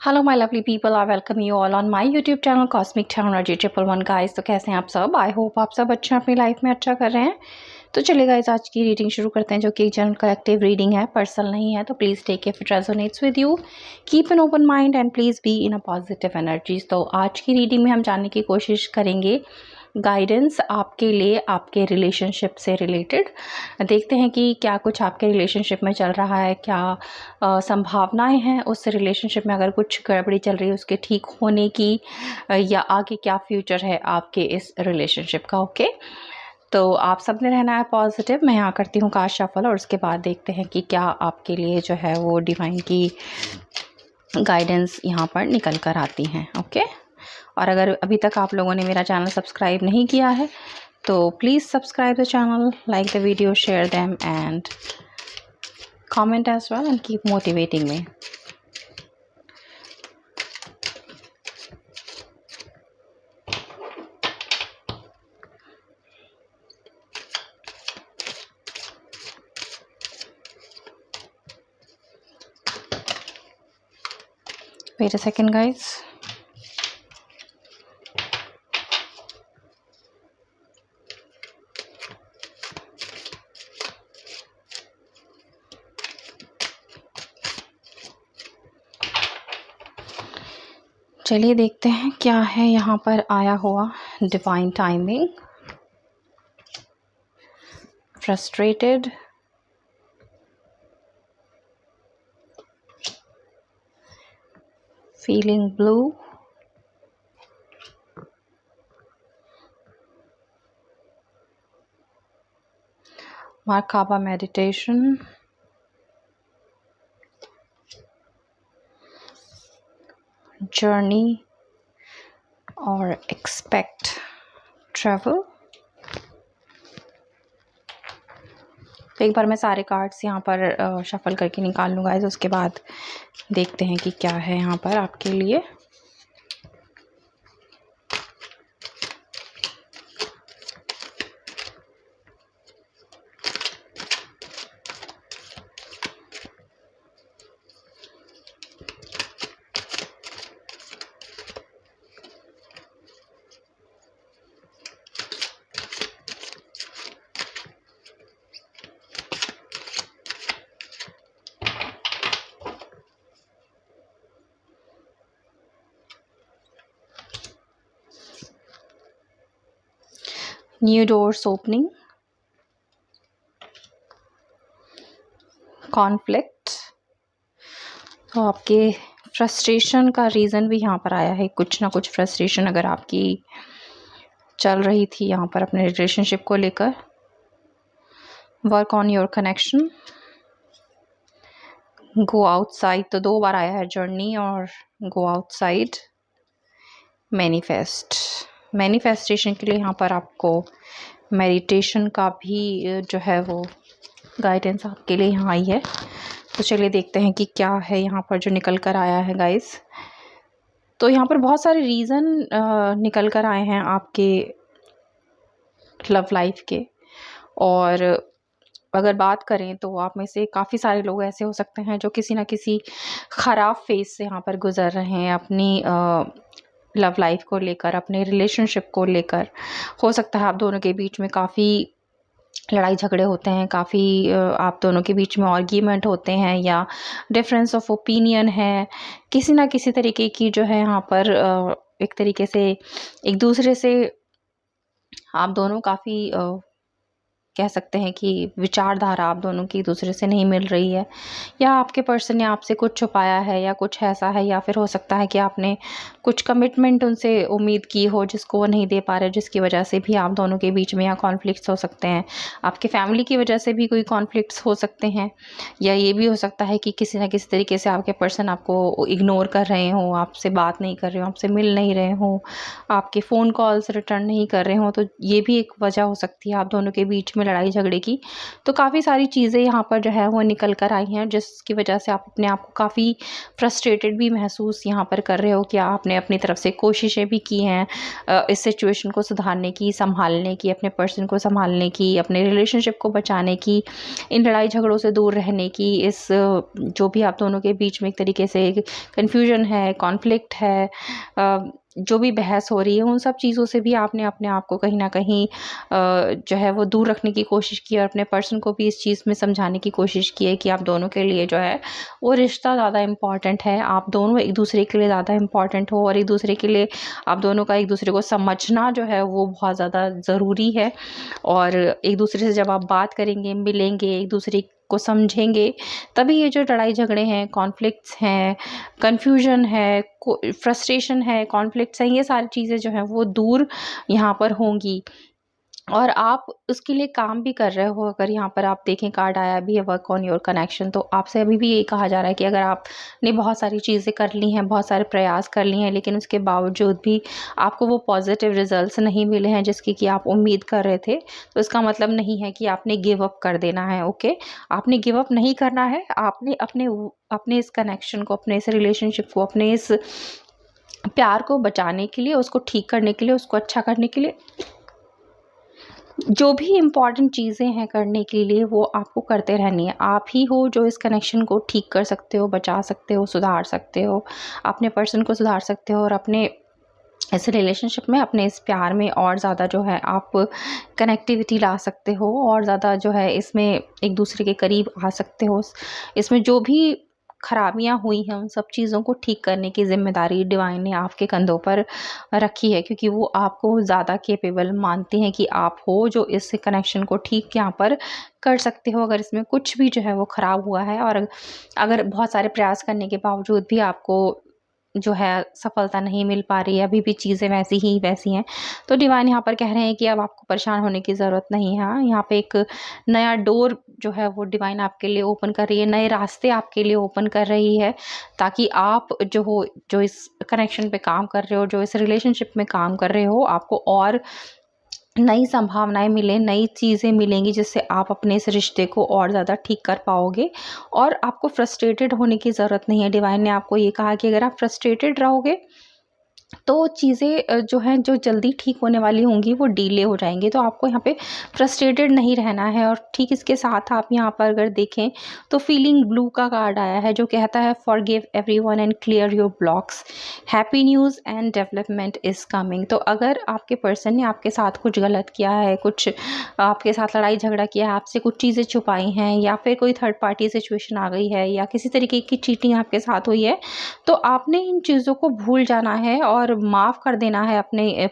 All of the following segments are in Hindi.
Hello my lovely people, I welcome you all on my YouTube channel cosmic technology 111 guys. तो कैसे हैं आप सब? आई होप आप सब अच्छा अपनी लाइफ में अच्छा कर रहे हैं। तो चलिए गाइस, आज की रीडिंग शुरू करते हैं, जो कि जनरल कलेक्टिव रीडिंग है, पर्सनल नहीं है। तो please take if it resonates with you, keep an open mind and please be in a positive energies. तो आज की रीडिंग में हम जानने की कोशिश करेंगे गाइडेंस आपके लिए आपके रिलेशनशिप से रिलेटेड। देखते हैं कि क्या कुछ आपके रिलेशनशिप में चल रहा है, क्या संभावनाएं हैं उस रिलेशनशिप में, अगर कुछ गड़बड़ी चल रही है उसके ठीक होने की, या आगे क्या फ्यूचर है आपके इस रिलेशनशिप का। ओके, तो आप सब ने रहना है पॉजिटिव। मैं यहाँ करती हूँ कार्ड शफल और उसके बाद देखते हैं कि क्या आपके लिए जो है वो डिवाइन की गाइडेंस यहाँ पर निकल कर आती हैं। ओके, और अगर अभी तक आप लोगों ने मेरा चैनल सब्सक्राइब नहीं किया है तो please subscribe the channel, like the video, share them and comment as well and keep motivating me. Wait a second guys. चलिए देखते हैं क्या है यहाँ पर आया हुआ divine timing. Frustrated, feeling blue, Merkaba meditation, journey और expect travel। तो एक बार मैं सारे कार्ड्स यहाँ पर शफल करके निकाल लूँगा, उसके बाद देखते हैं कि क्या है यहाँ पर आपके लिए। New doors opening, conflict. तो आपके फ्रस्ट्रेशन का रीज़न भी यहाँ पर आया है। कुछ ना कुछ फ्रस्ट्रेशन अगर आपकी चल रही थी यहाँ पर अपने रिलेशनशिप को लेकर। Work on your connection, go outside. तो 2 बार आया है जर्नी और गो आउटसाइड। मैनिफेस्टेशन के लिए यहाँ पर आपको मेडिटेशन का भी जो है वो गाइडेंस आपके लिए यहाँ आई है। तो चलिए देखते हैं कि क्या है यहाँ पर जो निकल कर आया है गाइस। तो यहाँ पर बहुत सारे रीज़न निकल कर आए हैं आपके लव लाइफ के, और अगर बात करें तो आप में से काफ़ी सारे लोग ऐसे हो सकते हैं जो किसी ना किसी ख़राब फेज़ से यहाँ पर गुज़र रहे हैं अपनी लव लाइफ को लेकर, अपने रिलेशनशिप को लेकर। हो सकता है आप दोनों के बीच में काफ़ी लड़ाई झगड़े होते हैं, काफ़ी आप दोनों के बीच में आर्गीमेंट होते हैं, या डिफरेंस ऑफ ओपिनियन है किसी ना किसी तरीके की, जो है यहाँ पर एक तरीके से एक दूसरे से आप दोनों काफ़ी कह सकते हैं कि विचारधारा आप दोनों की दूसरे से नहीं मिल रही है, या आपके पर्सन ने आपसे कुछ छुपाया है, या कुछ ऐसा है, या फिर हो सकता है कि आपने कुछ कमिटमेंट उनसे उम्मीद की हो जिसको वो नहीं दे पा रहे, जिसकी वजह से भी आप दोनों के बीच में या कॉन्फ्लिक्ट्स हो सकते हैं। आपके फैमिली की वजह से भी कोई कॉन्फ्लिक्ट्स हो सकते हैं, या ये भी हो सकता है कि किसी ना किसी तरीके से आपके पर्सन आपको इग्नोर कर रहे हों, आपसे बात नहीं कर रहे हों, आपसे मिल नहीं रहे हों, आपके फ़ोन कॉल्स रिटर्न नहीं कर रहे हों। तो ये भी एक वजह हो सकती है आप दोनों के बीच में लड़ाई झगड़े की, तो काफ़ी सारी चीज़ें यहाँ पर जो है वो निकल कर आई हैं, जिसकी वजह से आप अपने आप को काफ़ी फ्रस्ट्रेटेड भी महसूस यहाँ पर कर रहे हो कि आपने अपनी तरफ से कोशिशें भी की हैं इस सिचुएशन को सुधारने की, संभालने की, अपने पर्सन को संभालने की, अपने रिलेशनशिप को बचाने की, इन लड़ाई झगड़ों से दूर रहने की, इस जो भी आप दोनों के बीच में एक तरीके से कन्फ्यूजन है, कॉन्फ्लिक्ट है, जो भी बहस हो रही है, उन सब चीज़ों से भी आपने अपने आप को कहीं न कहीं जो है वो दूर रखने की कोशिश की और अपने पर्सन को भी इस चीज़ में समझाने की कोशिश की है कि आप दोनों के लिए जो है वो रिश्ता ज़्यादा इम्पॉर्टेंट है। आप दोनों एक दूसरे के लिए ज़्यादा इम्पॉर्टेंट हो और एक दूसरे के लिए आप दोनों का एक दूसरे को समझना जो है वो बहुत ज़्यादा ज़रूरी है। और एक दूसरे से जब आप बात करेंगे, मिलेंगे, एक दूसरे को समझेंगे, तभी ये जो लड़ाई झगड़े हैं, कॉन्फ्लिक्ट्स हैं, कन्फ्यूजन है, फ्रस्ट्रेशन है, कॉन्फ्लिक्ट्स हैं, ये सारी चीज़ें जो हैं वो दूर यहाँ पर होंगी। और आप उसके लिए काम भी कर रहे हो। अगर यहाँ पर आप देखें, कार्ड आया भी है वर्क ऑन योर कनेक्शन, तो आपसे अभी भी यही कहा जा रहा है कि अगर आपने बहुत सारी चीज़ें कर ली हैं, बहुत सारे प्रयास कर लिए हैं, लेकिन उसके बावजूद भी आपको वो पॉजिटिव रिजल्ट्स नहीं मिले हैं जिसकी कि आप उम्मीद कर रहे थे, तो इसका मतलब नहीं है कि आपने गिव अप कर देना है। ओके, आपने गिव अप नहीं करना है। आपने अपने इस कनेक्शन को, अपने इस रिलेशनशिप को, अपने इस प्यार को बचाने के लिए, उसको ठीक करने के लिए, उसको अच्छा करने के लिए, जो भी इम्पॉर्टेंट चीज़ें हैं करने के लिए, वो आपको करते रहनी है। आप ही हो जो इस कनेक्शन को ठीक कर सकते हो, बचा सकते हो, सुधार सकते हो, अपने पर्सन को सुधार सकते हो और अपने इस रिलेशनशिप में, अपने इस प्यार में और ज़्यादा जो है आप कनेक्टिविटी ला सकते हो और ज़्यादा जो है इसमें एक दूसरे के करीब आ सकते हो। इसमें जो भी खराबियाँ हुई हैं, उन सब चीज़ों को ठीक करने की ज़िम्मेदारी डिवाइन ने आपके कंधों पर रखी है, क्योंकि वो आपको ज़्यादा कैपेबल मानते हैं कि आप हो जो इस कनेक्शन को ठीक यहाँ पर कर सकते हो। अगर इसमें कुछ भी जो है वो ख़राब हुआ है और अगर बहुत सारे प्रयास करने के बावजूद भी आपको जो है सफलता नहीं मिल पा रही है, अभी भी चीज़ें वैसी ही वैसी हैं, तो डिवाइन यहाँ पर कह रहे हैं कि अब आपको परेशान होने की ज़रूरत नहीं है। हाँ, यहाँ पे एक नया डोर जो है वो डिवाइन आपके लिए ओपन कर रही है, नए रास्ते आपके लिए ओपन कर रही है, ताकि आप जो इस कनेक्शन पे काम कर रहे हो, जो इस रिलेशनशिप में काम कर रहे हो, आपको और नई संभावनाएं मिलें, नई चीज़ें मिलेंगी जिससे आप अपने इस रिश्ते को और ज़्यादा ठीक कर पाओगे और आपको फ्रस्ट्रेटेड होने की ज़रूरत नहीं है। डिवाइन ने आपको ये कहा कि अगर आप फ्रस्ट्रेटेड रहोगे तो चीज़ें जो हैं, जो जल्दी ठीक होने वाली होंगी, वो डिले हो जाएंगी। तो आपको यहाँ पे फ्रस्ट्रेटेड नहीं रहना है। और ठीक इसके साथ आप यहाँ पर अगर देखें तो फीलिंग ब्लू का कार्ड आया है जो कहता है forgive everyone and clear your blocks, happy news and development is coming. तो अगर आपके पर्सन ने आपके साथ कुछ गलत किया है, कुछ आपके साथ लड़ाई झगड़ा किया है, आपसे कुछ चीज़ें छुपाई हैं, या फिर कोई थर्ड पार्टी सिचुएशन आ गई है, या किसी तरीके की चीटिंग आपके साथ हुई है, तो आपने इन चीज़ों को भूल जाना है और माफ़ कर देना है अपने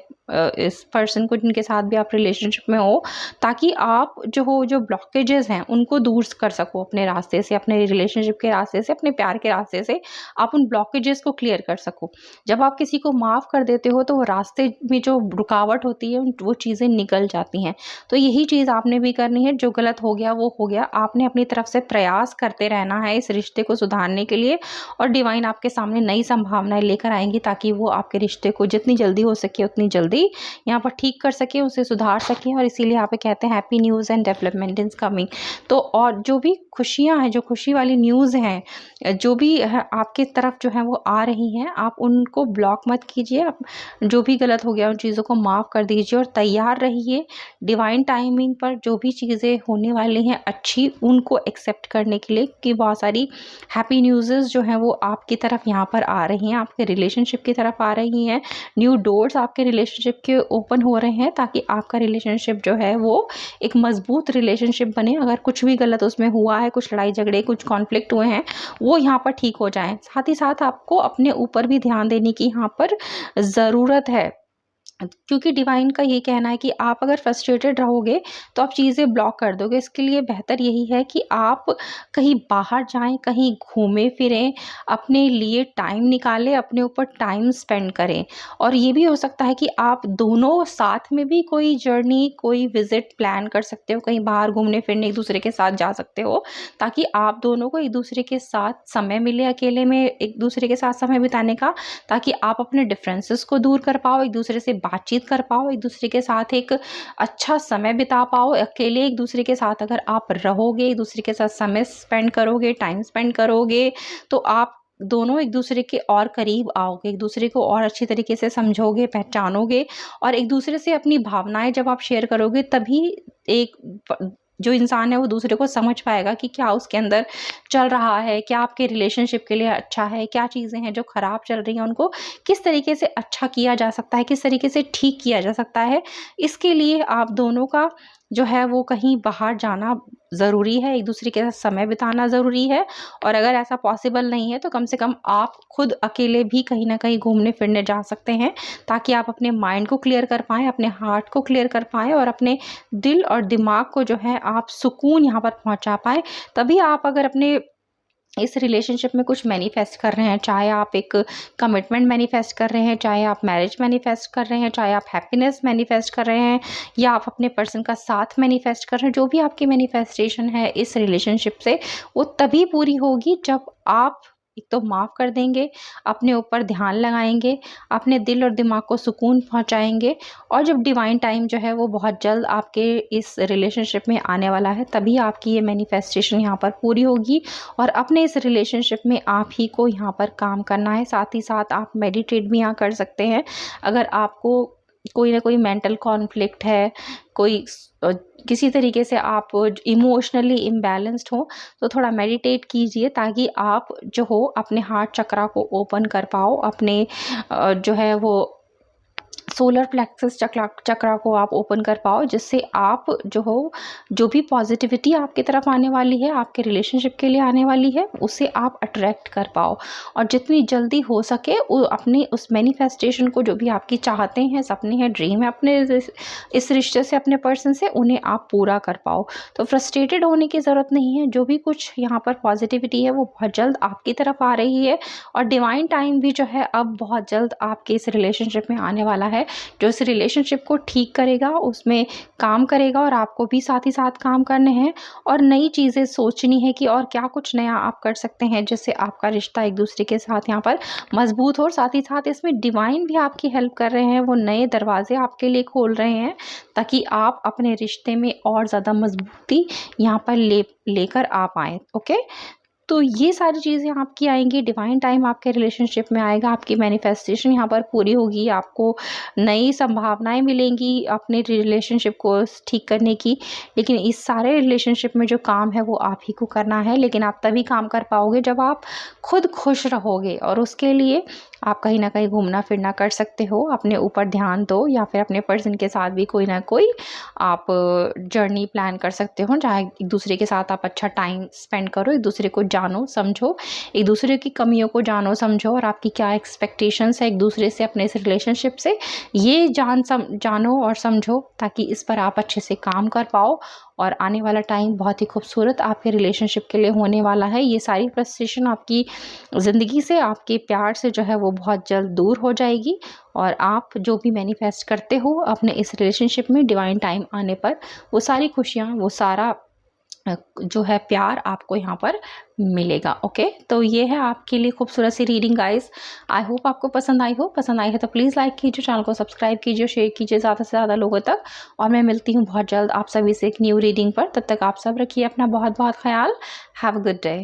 इस पर्सन को जिनके साथ भी आप रिलेशनशिप में हो, ताकि आप जो ब्लॉकेजेस हैं उनको दूर कर सको अपने रास्ते से, अपने रिलेशनशिप के रास्ते से, अपने प्यार के रास्ते से आप उन ब्लॉकेजेस को क्लियर कर सको। जब आप किसी को माफ़ कर देते हो तो वो रास्ते में जो रुकावट होती है वो चीज़ें निकल जाती हैं। तो यही चीज़ आपने भी करनी है। जो गलत हो गया वो हो गया, आपने अपनी तरफ से प्रयास करते रहना है इस रिश्ते को सुधारने के लिए, और डिवाइन आपके सामने नई संभावनाएं लेकर आएंगी ताकि वो आपके रिश्ते को जितनी जल्दी हो सके उतनी जल्दी यहाँ पर ठीक कर सके, उसे सुधार सके। और इसीलिए यहाँ पे कहते हैं happy news and development is coming. तो और जो भी खुशियाँ हैं, जो खुशी वाली न्यूज़ हैं, जो भी है आपके तरफ जो है वो आ रही हैं, आप उनको ब्लॉक मत कीजिए। आप जो भी गलत हो गया उन चीज़ों को माफ़ कर दीजिए और तैयार रहिए डिवाइन टाइमिंग पर जो भी चीज़ें होने वाली हैं अच्छी, उनको एक्सेप्ट करने के लिए, कि बहुत सारी हैप्पी न्यूज़ेस जो हैं वो आपकी तरफ यहाँ पर आ रही हैं, आपके रिलेशनशिप की तरफ आ रही हैं। न्यू डोर्स आपके रिलेशनशिप के ओपन हो रहे हैं ताकि आपका रिलेशनशिप जो है वो एक मजबूत रिलेशनशिप बने। अगर कुछ भी गलत उसमें हुआ है, कुछ लड़ाई झगड़े, कुछ कॉन्फ्लिक्ट हुए हैं, वो यहाँ पर ठीक हो जाएं। साथ ही साथ आपको अपने ऊपर भी ध्यान देने की यहाँ पर ज़रूरत है, क्योंकि डिवाइन का ये कहना है कि आप अगर फ्रस्ट्रेटेड रहोगे तो आप चीज़ें ब्लॉक कर दोगे। इसके लिए बेहतर यही है कि आप कहीं बाहर जाएं, कहीं घूमें फिरें, अपने लिए टाइम निकालें, अपने ऊपर टाइम स्पेंड करें। और ये भी हो सकता है कि आप दोनों साथ में भी कोई जर्नी, कोई विजिट प्लान कर सकते हो, कहीं बाहर घूमने फिरने एक दूसरे के साथ जा सकते हो, ताकि आप दोनों को एक दूसरे के साथ समय मिले, अकेले में एक दूसरे के साथ समय बिताने का, ताकि आप अपने डिफरेंसेस को दूर कर पाओ, एक दूसरे से बातचीत कर पाओ, एक दूसरे के साथ एक अच्छा समय बिता पाओ। अकेले एक दूसरे के साथ अगर आप रहोगे, एक दूसरे के साथ समय स्पेंड करोगे, टाइम स्पेंड करोगे, तो आप दोनों एक दूसरे के और करीब आओगे, एक दूसरे को और अच्छी तरीके से समझोगे, पहचानोगे, और एक दूसरे से अपनी भावनाएं जब आप शेयर करोगे तभी एक जो इंसान है वो दूसरे को समझ पाएगा कि क्या उसके अंदर चल रहा है, क्या आपके रिलेशनशिप के लिए अच्छा है, क्या चीज़ें हैं जो ख़राब चल रही हैं उनको किस तरीके से अच्छा किया जा सकता है, किस तरीके से ठीक किया जा सकता है। इसके लिए आप दोनों का जो है वो कहीं बाहर जाना ज़रूरी है, एक दूसरे के साथ समय बिताना ज़रूरी है, और अगर ऐसा पॉसिबल नहीं है तो कम से कम आप खुद अकेले भी कहीं न कहीं घूमने फिरने जा सकते हैं, ताकि आप अपने माइंड को क्लियर कर पाएँ, अपने हार्ट को क्लियर कर पाएँ, और अपने दिल और दिमाग को जो है आप सुकून यहाँ पर पहुँचा पाएँ। तभी आप अगर अपने इस रिलेशनशिप में कुछ मैनिफेस्ट कर रहे हैं, चाहे आप एक कमिटमेंट मैनिफेस्ट कर रहे हैं, चाहे आप मैरिज मैनिफेस्ट कर रहे हैं, चाहे आप हैप्पीनेस मैनिफेस्ट कर रहे हैं, या आप अपने पर्सन का साथ मैनिफेस्ट कर रहे हैं, जो भी आपकी मैनिफेस्टेशन है इस रिलेशनशिप से, वो तभी पूरी होगी जब आप एक तो माफ़ कर देंगे, अपने ऊपर ध्यान लगाएंगे, अपने दिल और दिमाग को सुकून पहुंचाएंगे, और जब डिवाइन टाइम जो है वो बहुत जल्द आपके इस रिलेशनशिप में आने वाला है, तभी आपकी ये मैनिफेस्टेशन यहाँ पर पूरी होगी। और अपने इस रिलेशनशिप में आप ही को यहाँ पर काम करना है। साथ ही साथ आप मेडिटेट भी यहाँ कर सकते हैं। अगर आपको कोई ना कोई मेंटल कॉन्फ्लिक्ट है, कोई किसी तरीके से आप इमोशनली इम्बैलेंस्ड हो, तो थोड़ा मेडिटेट कीजिए, ताकि आप जो हो अपने हार्ट चक्रा को ओपन कर पाओ, अपने जो है वो सोलर प्लेक्सस चक्रा को आप ओपन कर पाओ, जिससे आप जो हो, जो भी पॉजिटिविटी आपकी तरफ आने वाली है, आपके रिलेशनशिप के लिए आने वाली है, उसे आप अट्रैक्ट कर पाओ, और जितनी जल्दी हो सके वो अपने उस मैनिफेस्टेशन को, जो भी आपकी चाहते हैं, सपने हैं, ड्रीम है अपने इस रिश्ते से, अपने पर्सन से, उन्हें आप पूरा कर पाओ। तो फ्रस्ट्रेटेड होने की ज़रूरत नहीं है, जो भी कुछ यहाँ पर पॉजिटिविटी है वो बहुत जल्द आपकी तरफ आ रही है, और डिवाइन टाइम भी जो है अब बहुत जल्द आपके इस रिलेशनशिप में आने वाला है, जो इस रिलेशनशिप को ठीक करेगा, उसमें काम करेगा, और आपको भी साथ ही साथ काम करने हैं, और नई चीज़ें सोचनी है कि और क्या कुछ नया आप कर सकते हैं, जिससे आपका रिश्ता एक दूसरे के साथ यहाँ पर मजबूत हो। और साथ ही साथ इसमें डिवाइन भी आपकी हेल्प कर रहे हैं, वो नए दरवाजे आपके लिए खोल रहे हैं, ताकि आप अपने रिश्ते में और ज़्यादा मजबूती यहाँ पर लेकर आ पाएँ। ओके, तो ये सारी चीज़ें आपकी आएंगी, डिवाइन टाइम आपके रिलेशनशिप में आएगा, आपकी मैनिफेस्टेशन यहाँ पर पूरी होगी, आपको नई संभावनाएं मिलेंगी अपने रिलेशनशिप को ठीक करने की। लेकिन इस सारे रिलेशनशिप में जो काम है वो आप ही को करना है, लेकिन आप तभी काम कर पाओगे जब आप खुद खुश रहोगे, और उसके लिए आप कहीं ना कहीं घूमना फिरना कर सकते हो, अपने ऊपर ध्यान दो, या फिर अपने पर्सन के साथ भी कोई ना कोई आप जर्नी प्लान कर सकते हो, जहाँ एक दूसरे के साथ आप अच्छा टाइम स्पेंड करो, एक दूसरे को जानो समझो, एक दूसरे की कमियों को जानो समझो, और आपकी क्या एक्सपेक्टेशंस है एक दूसरे से, अपने इस रिलेशनशिप से, ये जानो और समझो, ताकि इस पर आप अच्छे से काम कर पाओ, और आने वाला टाइम बहुत ही खूबसूरत आपके रिलेशनशिप के लिए होने वाला है। ये सारी फ्रस्ट्रेशन आपकी ज़िंदगी से, आपके प्यार से जो है वो बहुत जल्द दूर हो जाएगी, और आप जो भी मैनिफेस्ट करते हो अपने इस रिलेशनशिप में, डिवाइन टाइम आने पर वो सारी खुशियाँ, वो सारा जो है प्यार आपको यहाँ पर मिलेगा। ओके, तो ये है आपके लिए खूबसूरत सी रीडिंग गाइस। आई होप आपको पसंद आई हो। पसंद आई है तो प्लीज़ लाइक कीजिए, चैनल को सब्सक्राइब कीजिए, शेयर कीजिए ज़्यादा से ज़्यादा लोगों तक, और मैं मिलती हूँ बहुत जल्द आप सभी से एक न्यू रीडिंग पर। तब तक आप सब रखिए अपना बहुत बहुत ख्याल। Have a good day.